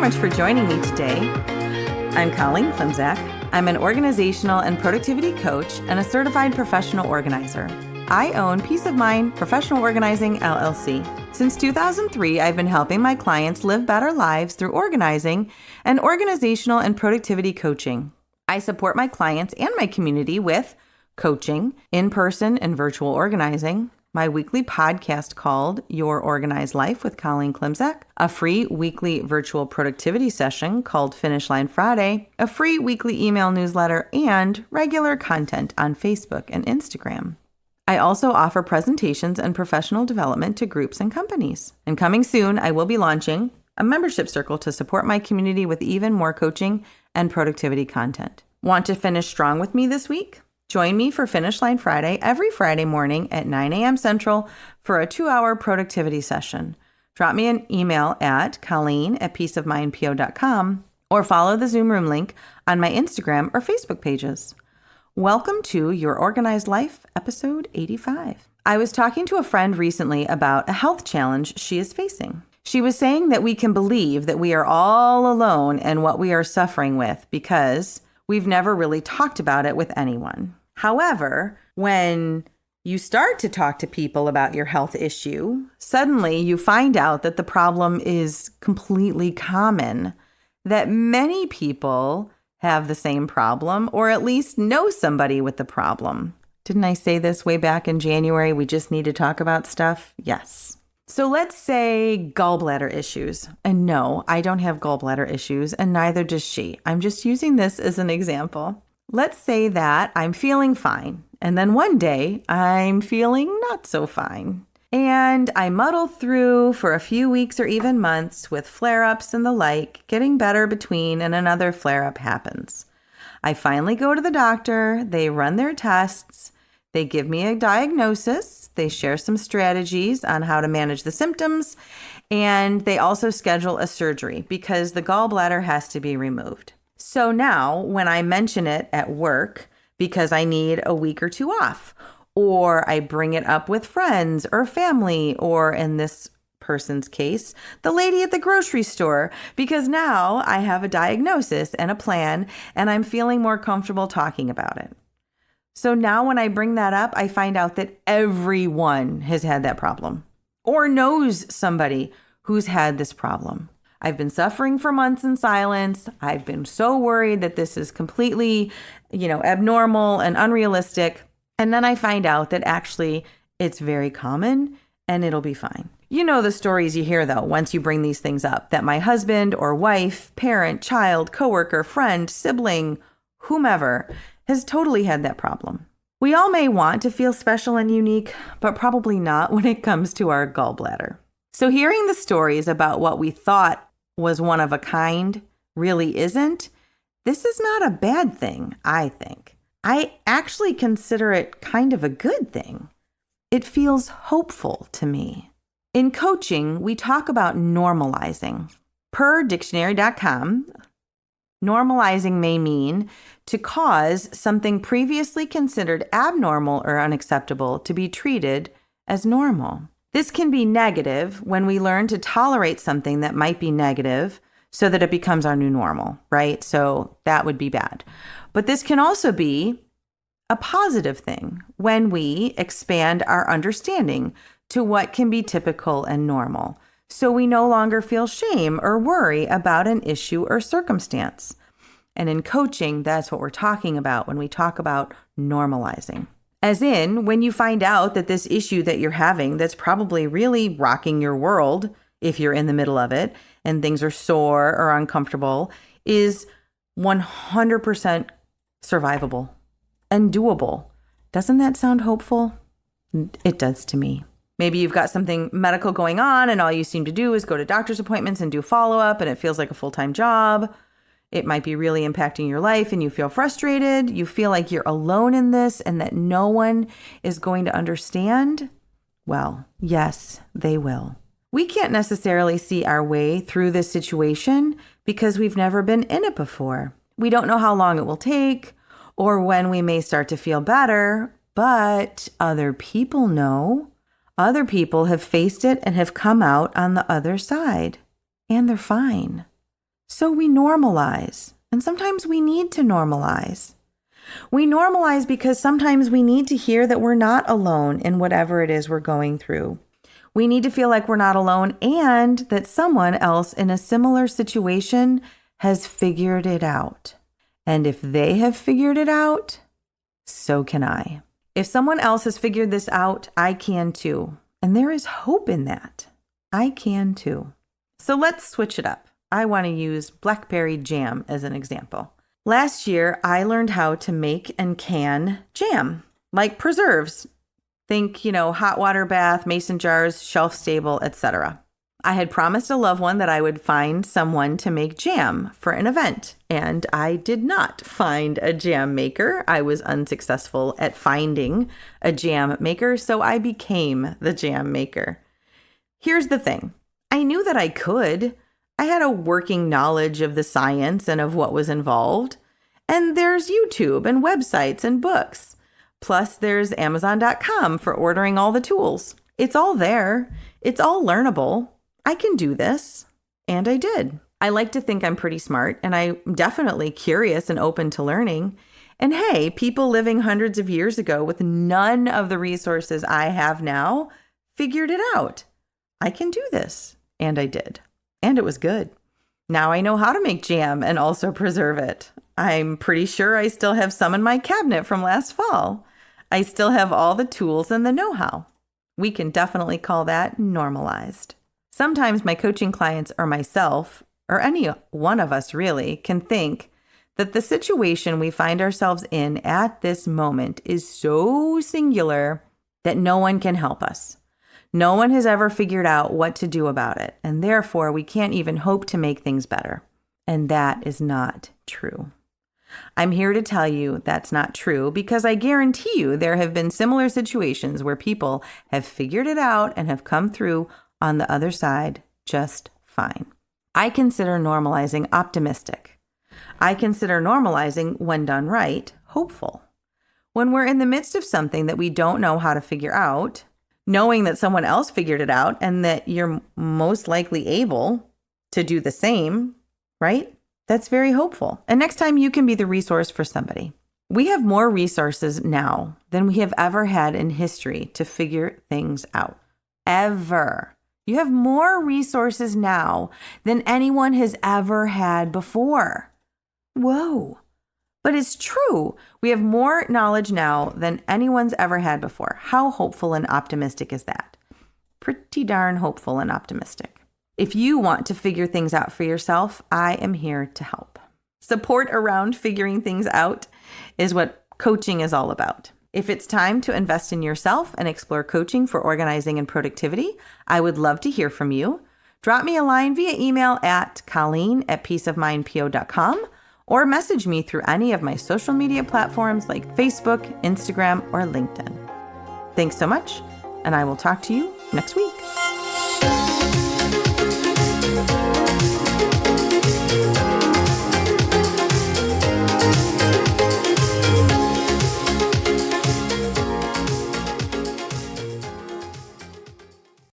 much for joining me today. I'm Colleen Klimczak. I'm an organizational and productivity coach and a certified professional organizer. I own Peace of Mind Professional Organizing, LLC. Since 2003, I've been helping my clients live better lives through organizing and organizational and productivity coaching. I support my clients and my community with coaching, in-person and virtual organizing, my weekly podcast called Your Organized Life with Colleen Klimczak, a free weekly virtual productivity session called Finish Line Friday, a free weekly email newsletter, and regular content on Facebook and Instagram. I also offer presentations and professional development to groups and companies. And coming soon, I will be launching a membership circle to support my community with even more coaching and productivity content. Want to finish strong with me this week? Join me for Finish Line Friday every Friday morning at 9 a.m. Central for a 2-hour productivity session. Drop me an email at colleen@peaceofmindpo.com or follow the Zoom room link on my Instagram or Facebook pages. Welcome to Your Organized Life, episode 85. I was talking to a friend recently about a health challenge she is facing. She was saying that we can believe that we are all alone in what we are suffering with because we've never really talked about it with anyone. However, when you start to talk to people about your health issue, suddenly you find out that the problem is completely common, that many people have the same problem or at least know somebody with the problem. Didn't I say this way back in January? We just need to talk about stuff? Yes. So let's say gallbladder issues. And no, I don't have gallbladder issues, and neither does she. I'm just using this as an example. Let's say that I'm feeling fine, and then one day I'm feeling not so fine. And I muddle through for a few weeks or even months with flare-ups and the like, getting better between, and another flare-up happens. I finally go to the doctor, they run their tests, they give me a diagnosis, they share some strategies on how to manage the symptoms, and they also schedule a surgery because the gallbladder has to be removed. So now when I mention it at work because I need a week or two off, or I bring it up with friends or family, or in this person's case, the lady at the grocery store, because now I have a diagnosis and a plan and I'm feeling more comfortable talking about it. So now when I bring that up, I find out that everyone has had that problem or knows somebody who's had this problem. I've been suffering for months in silence. I've been so worried that this is completely, abnormal and unrealistic. And then I find out that actually it's very common and it'll be fine. You know the stories you hear, though, once you bring these things up, that my husband or wife, parent, child, coworker, friend, sibling, whomever has totally had that problem. We all may want to feel special and unique, but probably not when it comes to our gallbladder. So hearing the stories about what we thought was one of a kind really isn't, this is not a bad thing, I think. I actually consider it kind of a good thing. It feels hopeful to me. In coaching, we talk about normalizing. Per dictionary.com, normalizing may mean to cause something previously considered abnormal or unacceptable to be treated as normal. This can be negative when we learn to tolerate something that might be negative so that it becomes our new normal, right? So that would be bad. But this can also be a positive thing when we expand our understanding to what can be typical and normal. So we no longer feel shame or worry about an issue or circumstance. And in coaching, that's what we're talking about when we talk about normalizing. As in, when you find out that this issue that you're having that's probably really rocking your world, if you're in the middle of it, and things are sore or uncomfortable, is 100% survivable and doable. Doesn't that sound hopeful? It does to me. Maybe you've got something medical going on and all you seem to do is go to doctor's appointments and do follow-up and it feels like a full-time job. It might be really impacting your life and you feel frustrated. You feel like you're alone in this and that no one is going to understand. Well, yes, they will. We can't necessarily see our way through this situation because we've never been in it before. We don't know how long it will take or when we may start to feel better, but other people know. Other people have faced it and have come out on the other side, and they're fine. So we normalize, and sometimes we need to normalize. We normalize because sometimes we need to hear that we're not alone in whatever it is we're going through. We need to feel like we're not alone and that someone else in a similar situation has figured it out. And if they have figured it out, so can I. If someone else has figured this out, I can too. And there is hope in that. I can too. So let's switch it up. I want to use blackberry jam as an example. Last year, I learned how to make and can jam, like preserves. Think, hot water bath, mason jars, shelf stable, etc. I had promised a loved one that I would find someone to make jam for an event, and I did not find a jam maker. I was unsuccessful at finding a jam maker, so I became the jam maker. Here's the thing. I knew that I could. I had a working knowledge of the science and of what was involved. And there's YouTube and websites and books. Plus, there's Amazon.com for ordering all the tools. It's all there. It's all learnable. I can do this. And I did. I like to think I'm pretty smart, and I'm definitely curious and open to learning. And hey, people living hundreds of years ago with none of the resources I have now figured it out. I can do this. And I did. And it was good. Now I know how to make jam and also preserve it. I'm pretty sure I still have some in my cabinet from last fall. I still have all the tools and the know-how. We can definitely call that normalized. Sometimes my coaching clients or myself, or any one of us really, can think that the situation we find ourselves in at this moment is so singular that no one can help us. No one has ever figured out what to do about it, and therefore we can't even hope to make things better. And that is not true. I'm here to tell you that's not true because I guarantee you there have been similar situations where people have figured it out and have come through on the other side just fine. I consider normalizing optimistic. I consider normalizing, when done right, hopeful. When we're in the midst of something that we don't know how to figure out, knowing that someone else figured it out and that you're most likely able to do the same, right? That's very hopeful. And next time you can be the resource for somebody. We have more resources now than we have ever had in history to figure things out. Ever. You have more resources now than anyone has ever had before. Whoa. But it's true. We have more knowledge now than anyone's ever had before. How hopeful and optimistic is that? Pretty darn hopeful and optimistic. If you want to figure things out for yourself, I am here to help. Support around figuring things out is what coaching is all about. If it's time to invest in yourself and explore coaching for organizing and productivity, I would love to hear from you. Drop me a line via email at colleen@peaceofmindpo.com or message me through any of my social media platforms like Facebook, Instagram, or LinkedIn. Thanks so much, and I will talk to you next week.